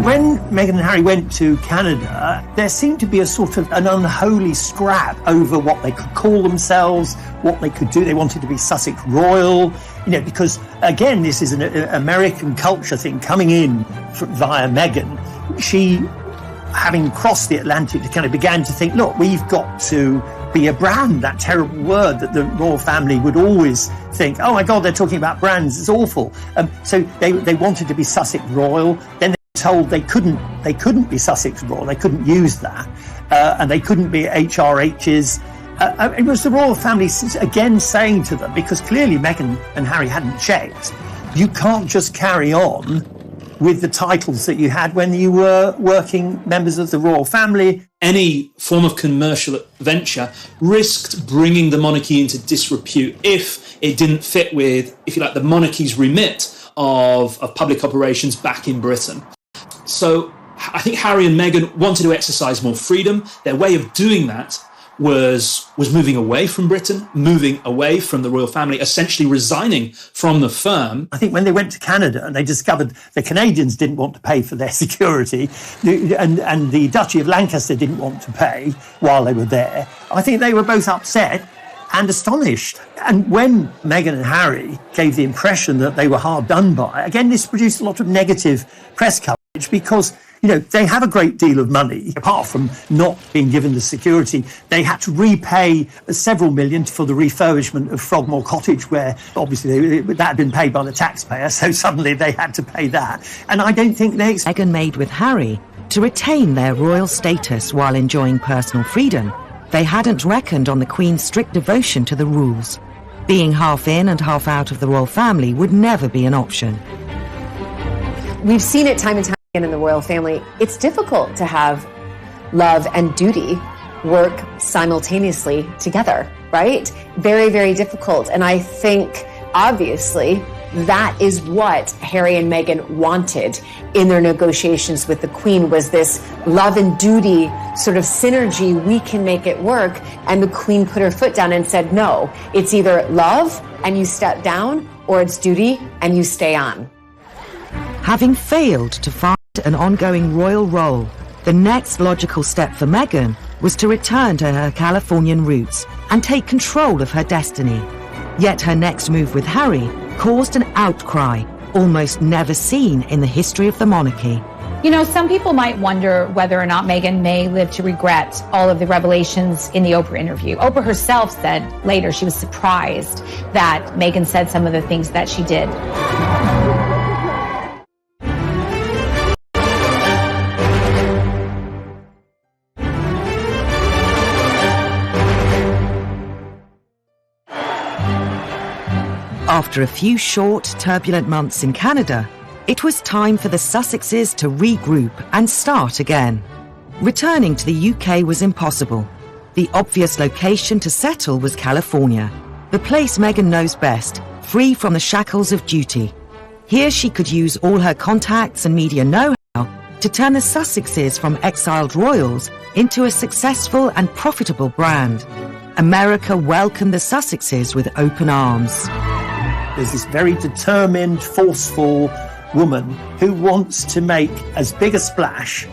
When Meghan and Harry went to Canada, there seemed to be a sort of an unholy scrap over what they could call themselves, what they could do. They wanted to be Sussex Royal, because, again, this is an American culture thing coming in via Meghan. She, having crossed the Atlantic to Canada, began to think, look, we've got to be a brand, that terrible word that the royal family would always think, oh my God, they're talking about brands, it's awful. So they wanted to be Sussex Royal. Then they were told they couldn't be Sussex Royal, they couldn't use that, and they couldn't be HRHs. It was the royal family again saying to them, because clearly Meghan and Harry hadn't checked, you can't just carry on with the titles that you had when you were working members of the royal family. Any form of commercial venture risked bringing the monarchy into disrepute if it didn't fit with, if you like, the monarchy's remit of public operations back in Britain. So I think Harry and Meghan wanted to exercise more freedom. Their way of doing that was moving away from Britain, moving away from the royal family, essentially resigning from the firm. I think when they went to Canada and they discovered the Canadians didn't want to pay for their security and the Duchy of Lancaster didn't want to pay while they were there, I think they were both upset and astonished. And when Meghan and Harry gave the impression that they were hard done by, again, this produced a lot of negative press coverage because they have a great deal of money. Apart from not being given the security, they had to repay several million for the refurbishment of Frogmore Cottage, where obviously that had been paid by the taxpayer, so suddenly they had to pay that. And I don't think Meghan made with Harry to retain their royal status while enjoying personal freedom. They hadn't reckoned on the Queen's strict devotion to the rules. Being half in and half out of the royal family would never be an option. We've seen it time and time again in the royal family. It's difficult to have love and duty work simultaneously together, right? Very, very difficult. And I think, obviously, that is what Harry and Meghan wanted in their negotiations with the Queen, was this love and duty sort of synergy. We can make it work. And the Queen put her foot down and said, no, it's either love and you step down, or it's duty and you stay on. Having failed to find an ongoing royal role, the next logical step for Meghan was to return to her Californian roots and take control of her destiny. Yet her next move with Harry caused an outcry almost never seen in the history of the monarchy. Some people might wonder whether or not Meghan may live to regret all of the revelations in the Oprah interview. Oprah herself said later she was surprised that Meghan said some of the things that she did. After a few short, turbulent months in Canada, it was time for the Sussexes to regroup and start again. Returning to the UK was impossible. The obvious location to settle was California, the place Meghan knows best, free from the shackles of duty. Here she could use all her contacts and media know-how to turn the Sussexes from exiled royals into a successful and profitable brand. America welcomed the Sussexes with open arms. There's this very determined, forceful woman who wants to make as big a splash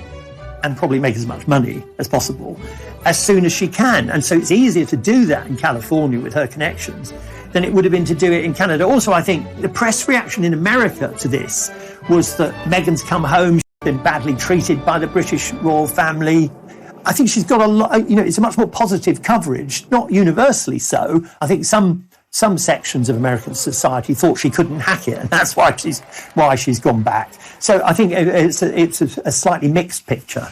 and probably make as much money as possible as soon as she can. And so it's easier to do that in California with her connections than it would have been to do it in Canada. Also, I think the press reaction in America to this was that Meghan's come home, she's been badly treated by the British royal family. I think she's got a lot, it's a much more positive coverage, not universally so. I think some sections of American society thought she couldn't hack it, and that's why she's gone back. So I think it's a slightly mixed picture.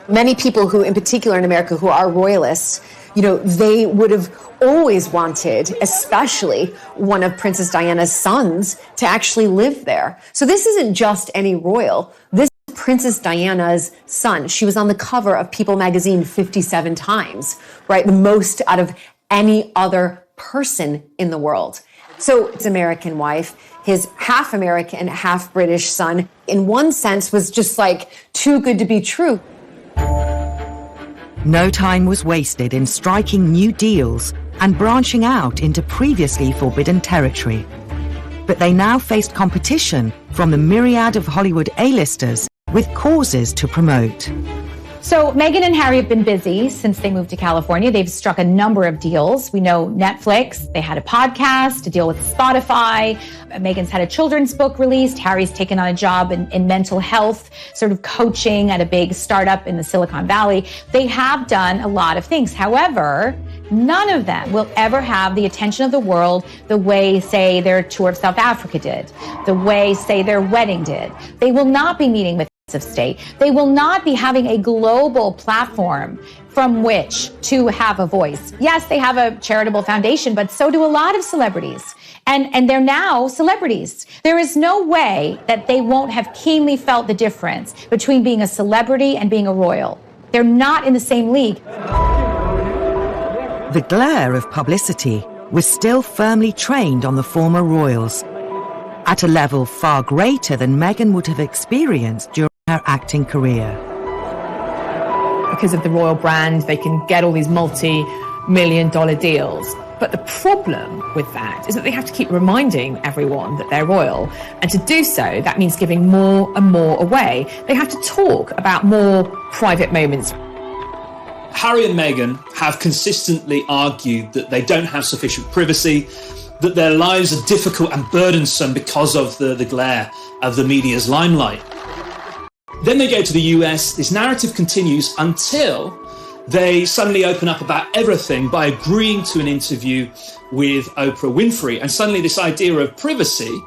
Many people who, in particular in America, who are royalists, they would have always wanted, especially one of Princess Diana's sons, to actually live there. So this isn't just any royal. This is Princess Diana's son. She was on the cover of People magazine 57 times, right? The most out of any other person in the world. So his American wife, his half American, half British son, in one sense was just like too good to be true. No time was wasted in striking new deals and branching out into previously forbidden territory. But they now faced competition from the myriad of Hollywood A-listers with causes to promote. So Meghan and Harry have been busy since they moved to California. They've struck a number of deals. We know Netflix, they had a podcast, a deal with Spotify. Meghan's had a children's book released. Harry's taken on a job in mental health, sort of coaching at a big startup in the Silicon Valley. They have done a lot of things. However, none of them will ever have the attention of the world the way, say, their tour of South Africa did, the way, say, their wedding did. They will not be meeting with of state. They will not be having a global platform from which to have a voice. Yes, they have a charitable foundation, but so do a lot of celebrities. And they're now celebrities. There is no way that they won't have keenly felt the difference between being a celebrity and being a royal. They're not in the same league. The glare of publicity was still firmly trained on the former royals, at a level far greater than Meghan would have experienced during her acting career. Because of the royal brand, they can get all these multi-million-dollar deals. But the problem with that is that they have to keep reminding everyone that they're royal. And to do so, that means giving more and more away. They have to talk about more private moments. Harry and Meghan have consistently argued that they don't have sufficient privacy, that their lives are difficult and burdensome because of the glare of the media's limelight. Then they go to the US. This narrative continues until they suddenly open up about everything by agreeing to an interview with Oprah Winfrey. And suddenly this idea of privacy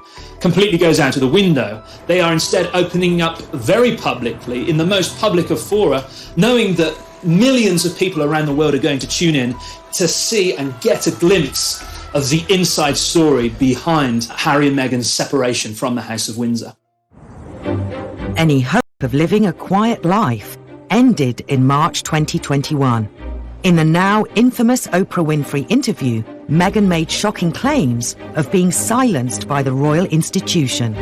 completely goes out of the window. They are instead opening up very publicly, in the most public of fora, knowing that millions of people around the world are going to tune in to see and get a glimpse of the inside story behind Harry and Meghan's separation from the House of Windsor. Any hope of living a quiet life ended in March 2021. In the now infamous Oprah Winfrey interview, Meghan made shocking claims of being silenced by the royal institution.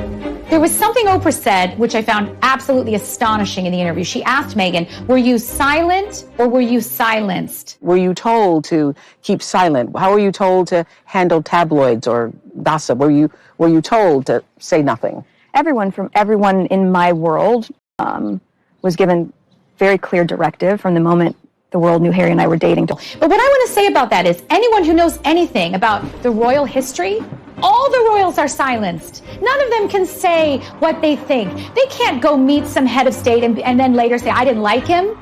There was something Oprah said which I found absolutely astonishing in the interview. She asked Meghan, were you silent or were you silenced? Were you told to keep silent? How were you told to handle tabloids or gossip? Were you told to say nothing? Everyone in my world was given very clear directive from the moment the world knew Harry and I were dating. But what I want to say about that is anyone who knows anything about the royal history, all the royals are silenced. None of them can say what they think. They can't go meet some head of state and then later say, I didn't like him.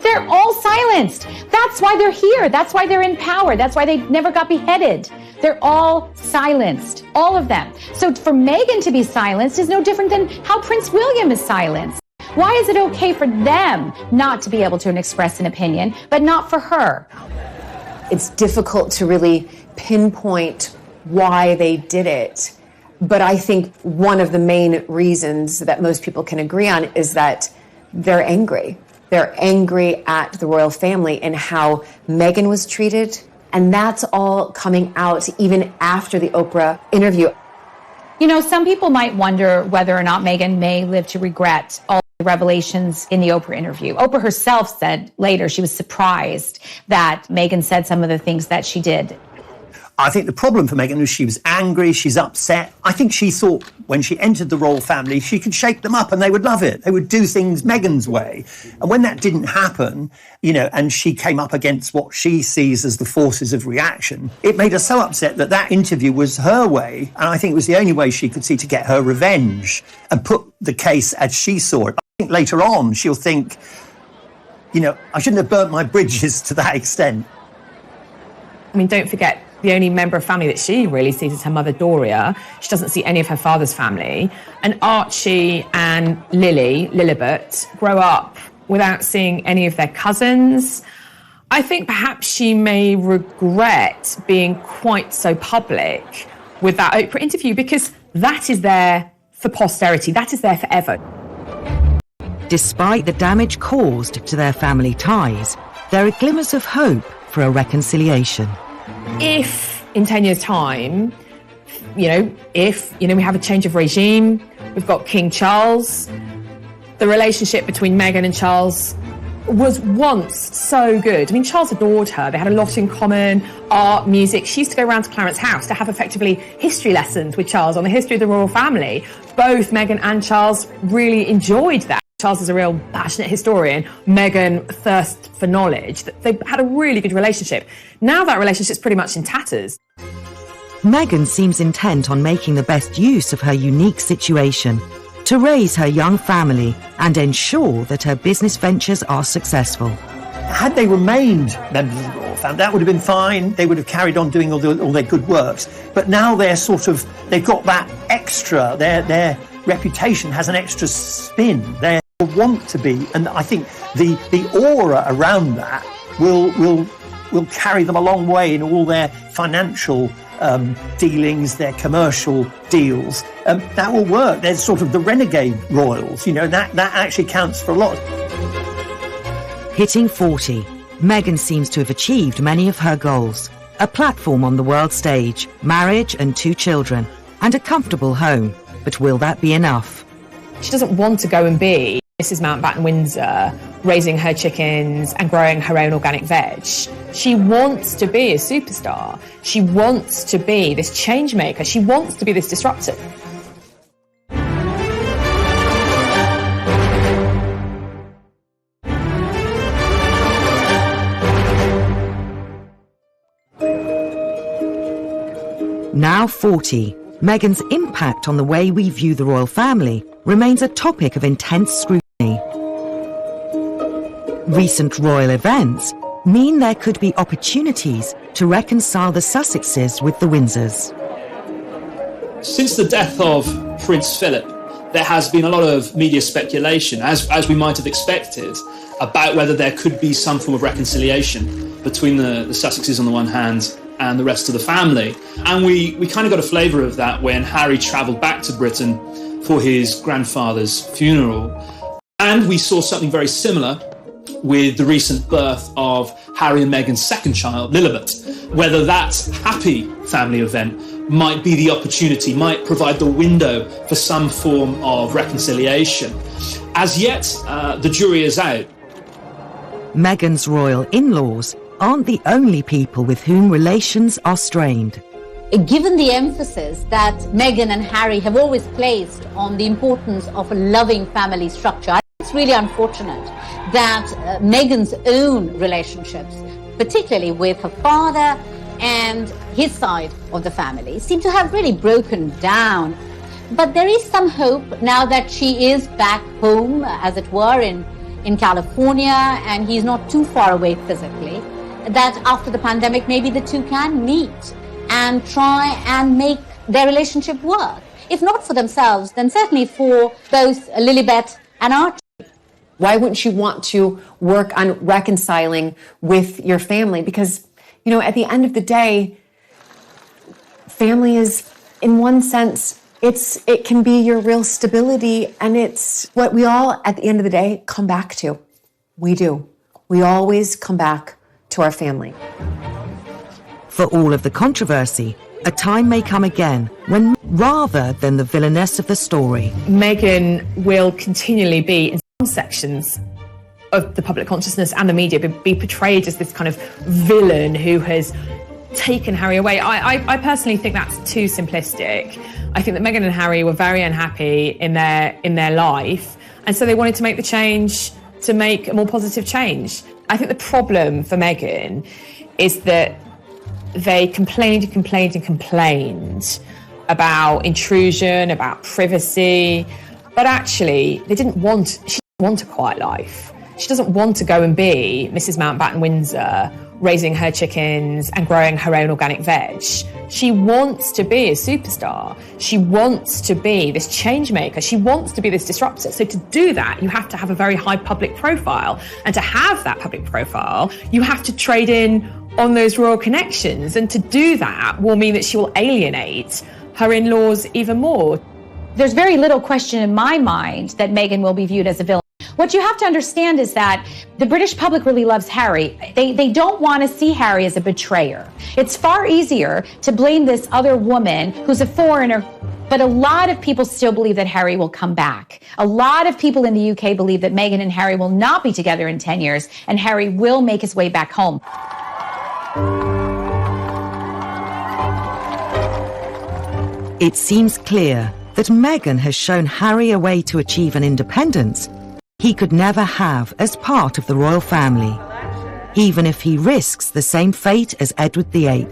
They're all silenced. That's why they're here. That's why they're in power. That's why they never got beheaded. They're all silenced, all of them. So for Meghan to be silenced is no different than how Prince William is silenced. Why is it okay for them not to be able to express an opinion, but not for her? It's difficult to really pinpoint why they did it. But I think one of the main reasons that most people can agree on is that they're angry. They're angry at the royal family and how Meghan was treated. And that's all coming out even after the Oprah interview. You know, some people might wonder whether or not Meghan may live to regret all the revelations in the Oprah interview. Oprah herself said later she was surprised that Meghan said some of the things that she did. I think the problem for Meghan is she was angry, she's upset. I think she thought when she entered the royal family, she could shake them up and they would love it. They would do things Meghan's way. And when that didn't happen, you know, and she came up against what she sees as the forces of reaction, it made her so upset that that interview was her way. And I think it was the only way she could see to get her revenge and put the case as she saw it. I think later on she'll think, you know, I shouldn't have burnt my bridges to that extent. I mean, don't forget, the only member of family that she really sees is her mother, Doria. She doesn't see any of her father's family. And Archie and Lilibet, grow up without seeing any of their cousins. I think perhaps she may regret being quite so public with that Oprah interview, because that is there for posterity. That is there forever. Despite the damage caused to their family ties, there are glimmers of hope for a reconciliation. If in 10 years' time, we have a change of regime, we've got King Charles, the relationship between Meghan and Charles was once so good. I mean, Charles adored her. They had a lot in common, art, music. She used to go around to Clarence's house to have effectively history lessons with Charles on the history of the royal family. Both Meghan and Charles really enjoyed that. Charles is a real passionate historian. Meghan thirsts for knowledge. They had a really good relationship. Now that relationship's pretty much in tatters. Meghan seems intent on making the best use of her unique situation to raise her young family and ensure that her business ventures are successful. Had they remained members of the royal family, that would have been fine. They would have carried on doing all their good works. But now they've got that extra, their reputation has an extra spin. They want to be, and I think the aura around that will carry them a long way in all their financial dealings, their commercial deals. That will work. There's sort of the renegade royals, that actually counts for a lot. Hitting 40, Meghan seems to have achieved many of her goals. A platform on the world stage, marriage and 2 children, and a comfortable home. But will that be enough? She doesn't want to go and be Mrs. Mountbatten Windsor, raising her chickens and growing her own organic veg. She wants to be a superstar. She wants to be this change maker. She wants to be this disruptor. Now 40, Meghan's impact on the way we view the royal family remains a topic of intense scrutiny. Recent royal events mean there could be opportunities to reconcile the Sussexes with the Windsors. Since the death of Prince Philip, there has been a lot of media speculation, as we might have expected, about whether there could be some form of reconciliation between the Sussexes on the one hand and the rest of the family. And we kind of got a flavour of that when Harry travelled back to Britain for his grandfather's funeral. And we saw something very similar with the recent birth of Harry and Meghan's second child, Lilibet. Whether that happy family event might be the opportunity, might provide the window for some form of reconciliation. As yet, the jury is out. Meghan's royal in-laws aren't the only people with whom relations are strained. Given the emphasis that Meghan and Harry have always placed on the importance of a loving family structure, I think it's really unfortunate that Meghan's own relationships, particularly with her father and his side of the family, seem to have really broken down. But there is some hope now that she is back home, as it were, in California, and he's not too far away physically, that after the pandemic, maybe the two can meet and try and make their relationship work. If not for themselves, then certainly for both Lilibet and Archie. Why wouldn't you want to work on reconciling with your family? Because, at the end of the day, family is, in one sense, it can be your real stability, and it's what we all, at the end of the day, come back to. We do. We always come back to our family. For all of the controversy, a time may come again when, rather than the villainess of the story, Meghan will continually be, in some sections of the public consciousness and the media, be portrayed as this kind of villain who has taken Harry away. I personally think that's too simplistic. I think that Meghan and Harry were very unhappy in their life, and so they wanted to make the change to make a more positive change. I think the problem for Meghan is that they complained about intrusion, about privacy, but actually she didn't want a quiet life. She doesn't want to go and be Mrs. Mountbatten Windsor, raising her chickens and growing her own organic veg. She wants to be a superstar. She wants to be this change maker. She wants to be this disruptor. So to do that, you have to have a very high public profile. And to have that public profile, you have to trade in on those royal connections. And to do that will mean that she will alienate her in-laws even more. There's very little question in my mind that Meghan will be viewed as a villain. What you have to understand is that the British public really loves Harry. They don't want to see Harry as a betrayer. It's far easier to blame this other woman who's a foreigner, but a lot of people still believe that Harry will come back. A lot of people in the UK believe that Meghan and Harry will not be together in 10 years, and Harry will make his way back home. It seems clear that Meghan has shown Harry a way to achieve an independence he could never have as part of the royal family, even if he risks the same fate as Edward VIII.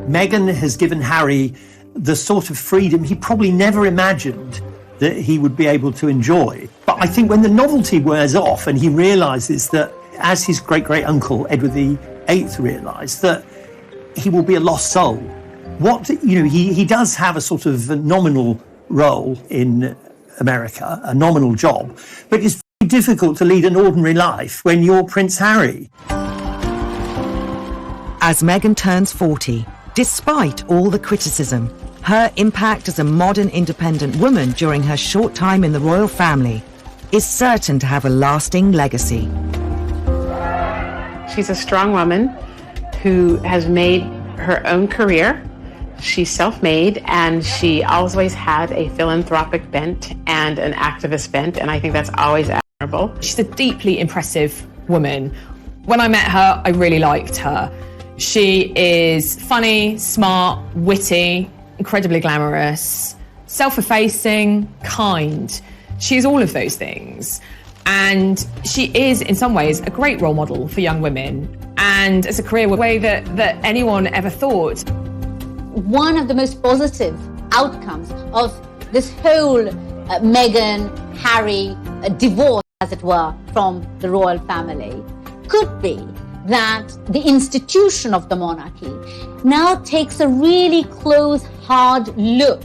Meghan has given Harry the sort of freedom he probably never imagined that he would be able to enjoy. But I think when the novelty wears off and he realises that, as his great-great-uncle Edward VIII realised, that he will be a lost soul. He does have a sort of nominal role in America, a nominal job, but it's very difficult to lead an ordinary life when you're Prince Harry. As Meghan turns 40, despite all the criticism, her impact as a modern independent woman during her short time in the royal family is certain to have a lasting legacy. She's a strong woman who has made her own career. She's self-made, and she always had a philanthropic bent and an activist bent, and I think that's always admirable. She's a deeply impressive woman. When I met her, I really liked her. She is funny, smart, witty, incredibly glamorous, self-effacing, kind. She's all of those things. And she is, in some ways, a great role model for young women, and as a career way that anyone ever thought. One of the most positive outcomes of this whole Meghan, Harry divorce, as it were, from the royal family could be that the institution of the monarchy now takes a really close, hard look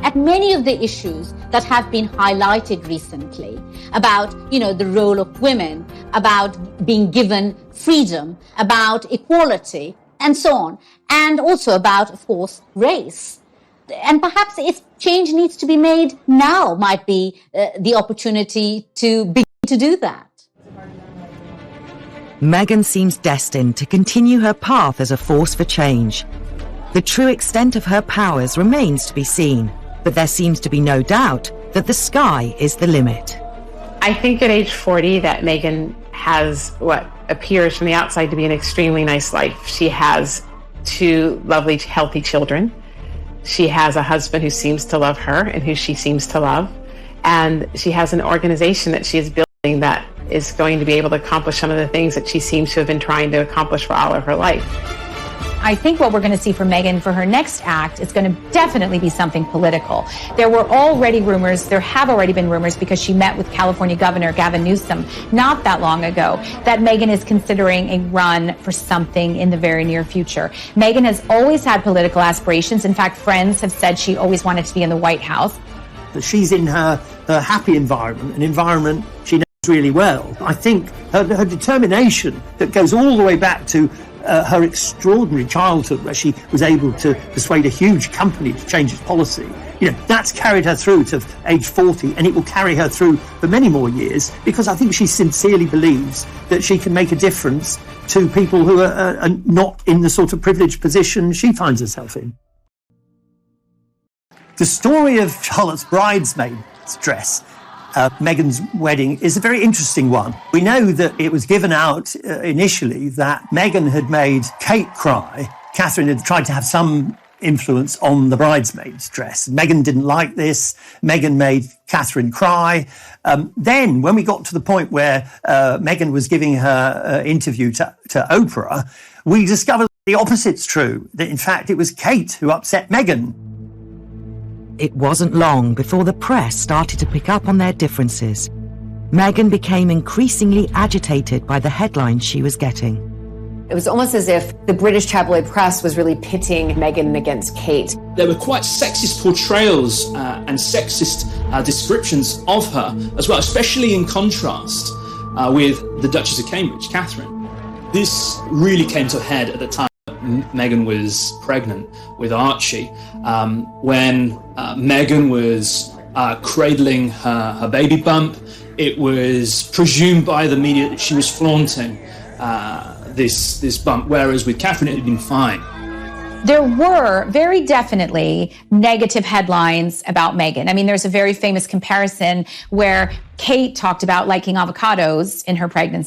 at many of the issues that have been highlighted recently about, the role of women, about being given freedom, about equality, and so on, and also about, of course, race. And perhaps if change needs to be made, now might be the opportunity to begin to do that. Meghan seems destined to continue her path as a force for change. The true extent of her powers remains to be seen, but there seems to be no doubt that the sky is the limit. I think at age 40 that Meghan has what appears from the outside to be an extremely nice life. She has 2 lovely, healthy children. She has a husband who seems to love her and who she seems to love. And she has an organization that she is building that is going to be able to accomplish some of the things that she seems to have been trying to accomplish for all of her life. I think what we're going to see from Meghan for her next act is going to definitely be something political. There have already been rumors, because she met with California Governor Gavin Newsom not that long ago, that Meghan is considering a run for something in the very near future. Meghan has always had political aspirations. In fact, friends have said she always wanted to be in the White House. That she's in her happy environment, an environment she knows really well. I think her determination that goes all the way back to her extraordinary childhood where she was able to persuade a huge company to change its policy. That's carried her through to age 40, and it will carry her through for many more years, because I think she sincerely believes that she can make a difference to people who are not in the sort of privileged position she finds herself in. The story of Charlotte's bridesmaid's dress, Meghan's wedding, is a very interesting one. We know that it was given out initially that Meghan had made Kate cry. Catherine had tried to have some influence on the bridesmaid's dress. Meghan didn't like this. Meghan made Catherine cry. Then, when we got to the point where Meghan was giving her interview to Oprah, we discovered the opposite's true, that in fact it was Kate who upset Meghan. It wasn't long before the press started to pick up on their differences. Meghan became increasingly agitated by the headlines she was getting. It was almost as if the British tabloid press was really pitting Meghan against Kate. There were quite sexist portrayals and sexist descriptions of her as well, especially in contrast with the Duchess of Cambridge, Catherine. This really came to a head at the time Meghan was pregnant with Archie, when Meghan was cradling her baby bump. It was presumed by the media that she was flaunting this bump, whereas with Catherine it had been fine. There were very definitely negative headlines about Meghan. I mean, there's a very famous comparison where Kate talked about liking avocados in her pregnancy,